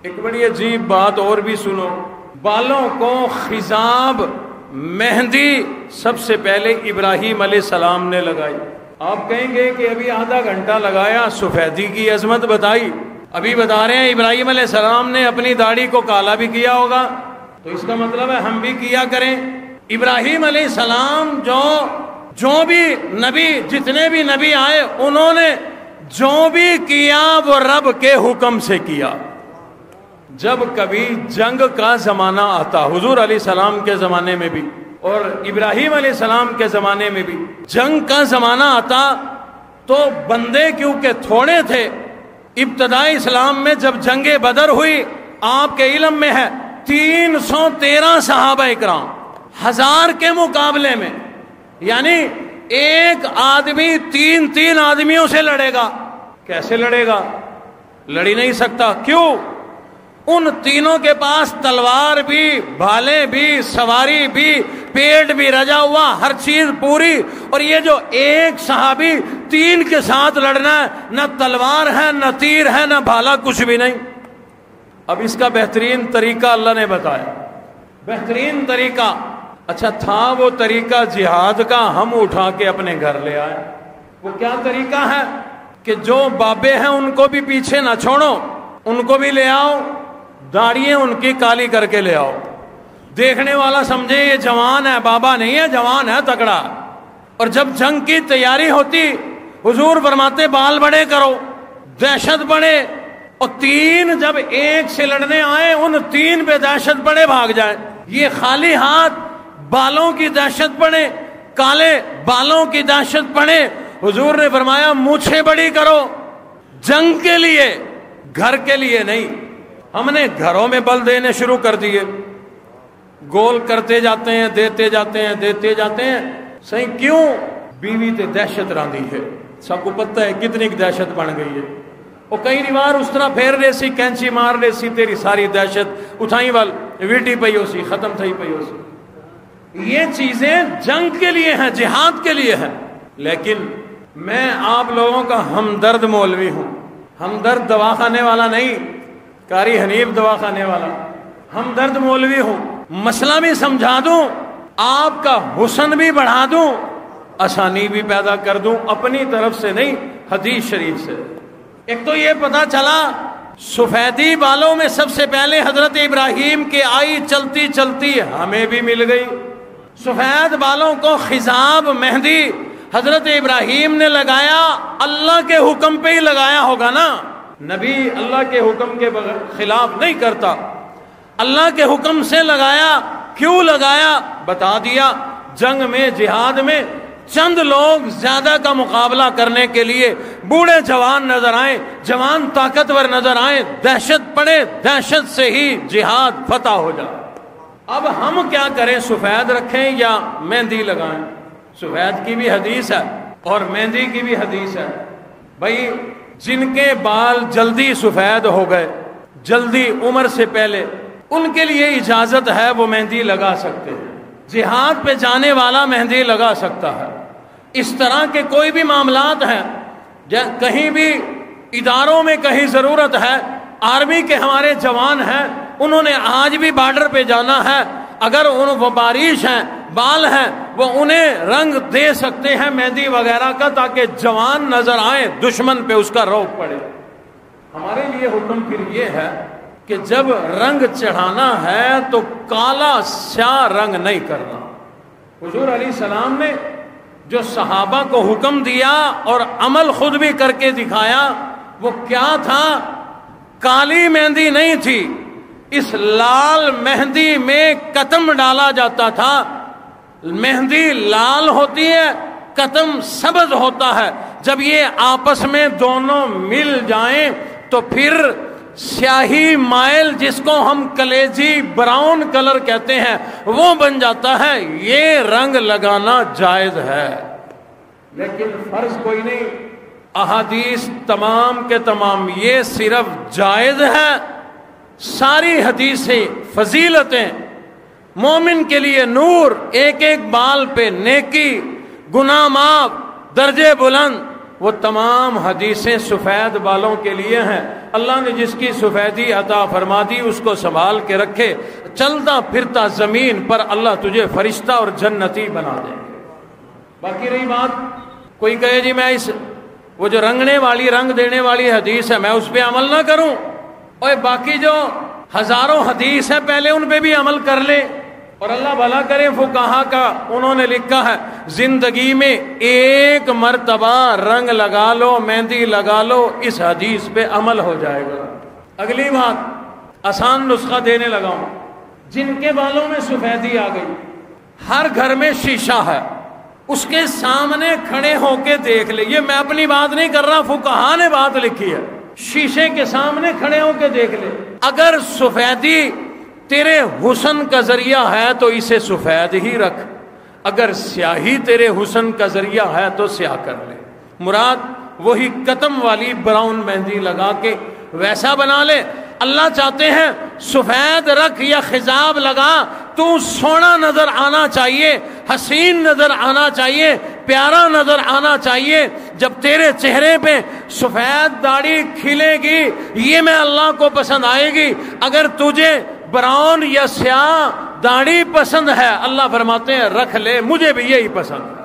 ایک بڑی عجیب بات اور بھی سنو، بالوں کو خضاب مہندی سب سے پہلے ابراہیم علیہ السلام نے لگائی۔ آپ کہیں گے کہ ابھی آدھا گھنٹہ لگایا، سفیدی کی عظمت بتائی، ابھی بتا رہے ہیں ابراہیم علیہ السلام نے اپنی داڑھی کو کالا بھی کیا ہوگا، تو اس کا مطلب ہے ہم بھی کیا کریں۔ ابراہیم علیہ السلام جو بھی نبی، جتنے بھی نبی آئے، انہوں نے جو بھی کیا وہ رب کے حکم سے کیا۔ جب کبھی جنگ کا زمانہ آتا، حضور علیہ السلام کے زمانے میں بھی اور ابراہیم علیہ السلام کے زمانے میں بھی جنگ کا زمانہ آتا، تو بندے کیونکہ تھوڑے تھے، ابتدائی اسلام میں جب جنگ بدر ہوئی، آپ کے علم میں ہے 313 صحابہ اکرام 1000 کے مقابلے میں، یعنی ایک آدمی 3 آدمیوں سے لڑے گا۔ کیسے لڑے گا؟ لڑ ہی نہیں سکتا۔ کیوں؟ ان تینوں کے پاس تلوار بھی، بھالے بھی، سواری بھی، پیٹ بھی رجا ہوا، ہر چیز پوری، اور یہ جو ایک صحابی 3 کے ساتھ لڑنا ہے، نہ تلوار ہے، نہ تیر ہے، نہ بھالا، کچھ بھی نہیں۔ اب اس کا بہترین طریقہ اللہ نے بتایا، بہترین طریقہ۔ اچھا تھا وہ طریقہ جہاد کا، ہم اٹھا کے اپنے گھر لے آئے۔ وہ کیا طریقہ ہے کہ جو بابے ہیں ان کو بھی پیچھے نہ چھوڑو، ان کو بھی لے آؤ، داڑھیاں ان کی کالی کر کے لے آؤ، دیکھنے والا سمجھے یہ جوان ہے، بابا نہیں ہے، جوان ہے، تگڑا۔ اور جب جنگ کی تیاری ہوتی، حضور فرماتے بال بڑے کرو، دہشت بڑھے، اور 3 جب ایک سے لڑنے آئے، ان 3 پہ دہشت بڑھے بھاگ جائے۔ یہ خالی ہاتھ بالوں کی دہشت پڑے، کالے بالوں کی دہشت پڑے۔ حضور نے فرمایا مونچھیں بڑی کرو، جنگ کے لیے، گھر کے لیے نہیں۔ ہم نے گھروں میں بل دینے شروع کر دیے، گول کرتے جاتے ہیں، دیتے جاتے ہیں، دیتے جاتے ہیں۔ صحیح کیوں؟ بیوی تے دہشت راندی ہے، سب کو پتہ ہے کتنی دہشت بن گئی ہے۔ اور کئی بار اس طرح پھیر رہے سی، کینچی مار رہے سی، تیری ساری دہشت اٹھائی وال ویٹی پئی ہو سی، ختم تھئی پئی ہو سی۔ یہ چیزیں جنگ کے لیے ہیں، جہاد کے لیے ہیں۔ لیکن میں آپ لوگوں کا ہمدرد مولوی ہوں، ہمدرد دواخانے والا نہیں، قاری حنیف دواخانے والا، ہمدرد مولوی ہوں۔ مسئلہ بھی سمجھا دوں، آپ کا حسن بھی بڑھا دوں، آسانی بھی پیدا کر دوں، اپنی طرف سے نہیں، حدیث شریف سے۔ ایک تو یہ پتا چلا سفیدی بالوں میں سب سے پہلے حضرت ابراہیم کی آئی، چلتی چلتی ہمیں بھی مل گئی۔ سفید بالوں کو خضاب مہندی حضرت ابراہیم نے لگایا، اللہ کے حکم پہ ہی لگایا ہوگا نا، نبی اللہ کے حکم کے خلاف نہیں کرتا، اللہ کے حکم سے لگایا۔ کیوں لگایا؟ بتا دیا۔ جنگ میں، جہاد میں چند لوگ زیادہ کا مقابلہ کرنے کے لیے بوڑھے جوان نظر آئیں، جوان طاقتور نظر آئیں، دہشت پڑے، دہشت سے ہی جہاد فتح ہو جائے۔ اب ہم کیا کریں؟ سفید رکھیں یا مہندی لگائیں؟ سفید کی بھی حدیث ہے اور مہندی کی بھی حدیث ہے۔ بھائی جن کے بال جلدی سفید ہو گئے، جلدی عمر سے پہلے، ان کے لیے اجازت ہے، وہ مہندی لگا سکتے ہیں۔ جہاد پہ جانے والا مہندی لگا سکتا ہے۔ اس طرح کے کوئی بھی معاملات ہیں، کہیں بھی اداروں میں کہیں ضرورت ہے، آرمی کے ہمارے جوان ہیں، انہوں نے آج بھی بارڈر پہ جانا ہے، اگر وہ بارش ہیں، بال ہیں، وہ انہیں رنگ دے سکتے ہیں مہندی وغیرہ کا، تاکہ جوان نظر آئیں، دشمن پہ اس کا رعب پڑے۔ ہمارے لیے حکم پھر یہ ہے کہ جب رنگ چڑھانا ہے تو کالا سیاہ رنگ نہیں کرنا۔ حضور علیہ السلام نے جو صحابہ کو حکم دیا اور عمل خود بھی کر کے دکھایا، وہ کیا تھا؟ کالی مہندی نہیں تھی، اس لال مہندی میں قطم ڈالا جاتا تھا۔ مہندی لال ہوتی ہے، قطم سبز ہوتا ہے، جب یہ آپس میں دونوں مل جائیں تو پھر سیاہی مائل، جس کو ہم کلیجی براؤن کلر کہتے ہیں، وہ بن جاتا ہے۔ یہ رنگ لگانا جائز ہے، لیکن فرض کوئی نہیں۔ احادیث تمام کے تمام یہ صرف جائز ہے، ساری حدیثیں فضیلتیں، مومن کے لیے نور، ایک ایک بال پہ نیکی، گناہ معاف، درجے بلند، وہ تمام حدیثیں سفید بالوں کے لیے ہیں. اللہ نے جس کی سفیدی عطا فرما دی اس کو سنبھال کے رکھے. چلتا پھرتا زمین پر اللہ تجھے فرشتہ اور جنتی بنا دیں گے. باقی رہی بات، کوئی کہے جی میں وہ جو رنگنے والی رنگ دینے والی حدیث ہے میں اس پہ عمل نہ کروں، اور باقی جو ہزاروں حدیث ہے پہلے ان پہ بھی عمل کر لے. اور اللہ بھلا کرے فقہا کا انہوں نے لکھا ہے زندگی میں ایک مرتبہ رنگ لگا لو، مہندی لگا لو، اس حدیث پہ عمل ہو جائے گا. اگلی بات آسان نسخہ دینے لگا ہوں. جن کے بالوں میں سفیدی آ گئی، ہر گھر میں شیشہ ہے، اس کے سامنے کھڑے ہو کے دیکھ لے. یہ میں اپنی بات نہیں کر رہا، فقہا نے بات لکھی ہے. شیشے کے سامنے کھڑے ہو کے دیکھ لے. اگر سفیدی تیرے حسن کا ذریعہ ہے تو اسے سفید ہی رکھ، اگر سیاہی تیرے حسن کا ذریعہ ہے تو سیاہ کر لے. مراد وہی قتم والی براؤن مہندی لگا کے ویسا بنا لے. اللہ چاہتے ہیں سفید رکھ یا خضاب لگا، تو سونا نظر آنا چاہیے، حسین نظر آنا چاہیے، پیارا نظر آنا چاہیے. جب تیرے چہرے پہ سفید داڑھی کھلے گی یہ میں اللہ کو پسند آئے گی. اگر تجھے براؤن یا سیاہ داڑھی پسند ہے اللہ فرماتے ہیں رکھ لے، مجھے بھی یہی پسند ہے.